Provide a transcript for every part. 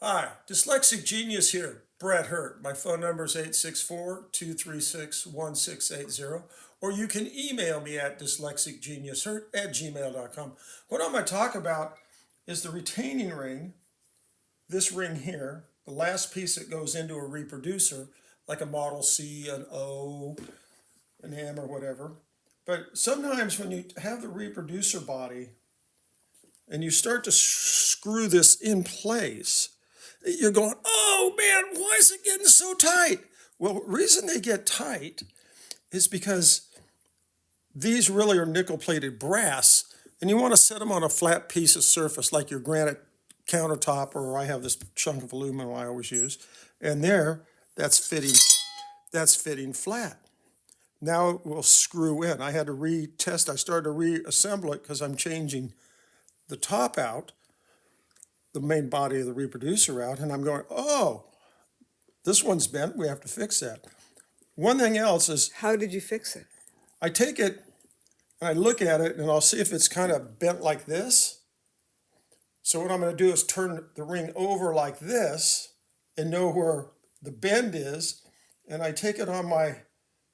Hi, Dyslexic Genius here, Brett Hurt. My phone number is 864-236-1680, or you can email me at dyslexicgeniushurt@gmail.com. What I'm going to talk about is the retaining ring, this ring here, the last piece that goes into a reproducer, like a Model C, an O, an M, or whatever. But sometimes when you have the reproducer body and you start to screw this in place, you're going, oh man, why is it getting so tight? Well, the reason they get tight is because these really are nickel plated brass, and you want to set them on a flat piece of surface like your granite countertop, or I have this chunk of aluminum I always use, and there, that's fitting flat. Now it will screw in. I had to retest, I started to reassemble it because I'm changing the top out, the main body of the reproducer out, and I'm going, oh, this one's bent, we have to fix that. One thing else is How did you fix it? I take it and I look at it and I'll see if it's kind of bent like this. So what I'm going to do is turn the ring over like this and know where the bend is. And I take it on my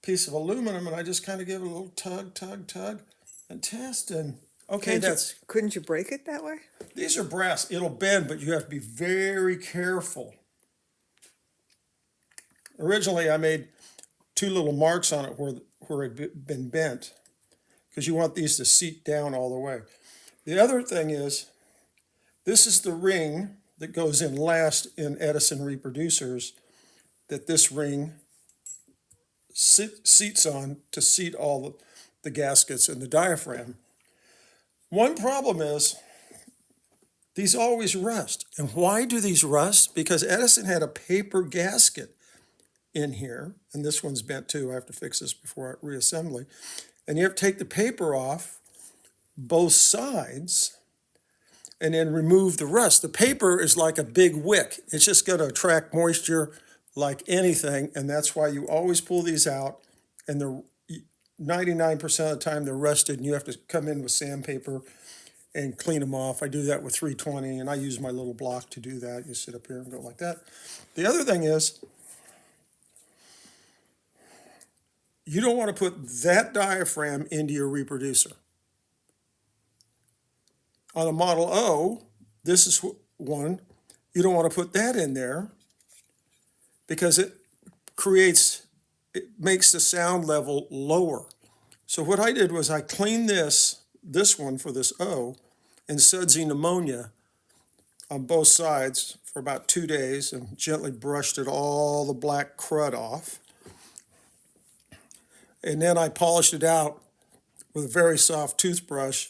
piece of aluminum and I just kind of give it a little tug, tug, tug and test. And okay, Couldn't you break it that way? these are brass. It'll bend, but you have to be very careful. Originally, I made two little marks on it where it had been bent, because you want these to seat down all the way. The other thing is, this is the ring that goes in last in Edison reproducers, that this ring seats on to seat all the gaskets and the diaphragm. One problem is, these always rust. And why do these rust? Because Edison had a paper gasket in here, and this one's bent too. I have to fix this before reassembly. And you have to take the paper off both sides and then remove the rust. The paper is like a big wick. It's just going to attract moisture like anything, and that's why you always pull these out, and they're 99% of the time they're rusted, and you have to come in with sandpaper and clean them off. I do that with 320, and I use my little block to do that. You sit up here and go like that. The other thing is, you don't want to put that diaphragm into your reproducer. On a Model O, this is one, you don't want to put that in there because it makes the sound level lower. So what I did was I cleaned this one for this O, and sudsing ammonia on both sides for about 2 days and gently brushed all the black crud off. And then I polished it out with a very soft toothbrush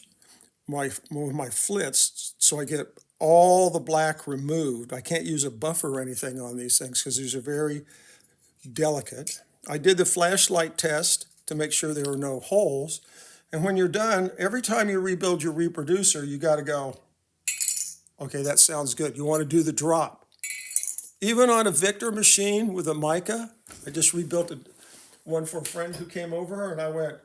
with my flits, so I get all the black removed. I can't use a buffer or anything on these things because these are very delicate. I did the flashlight test to make sure there were no holes. And when you're done, every time you rebuild your reproducer, you got to go, okay, that sounds good. You want to do the drop. Even on a Victor machine with a mica, I just rebuilt one for a friend who came over, and I went,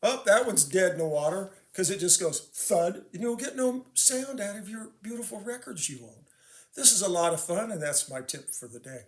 oh, that one's dead in the water, because it just goes thud, and you'll get no sound out of your beautiful records you own. This is a lot of fun, and that's my tip for the day.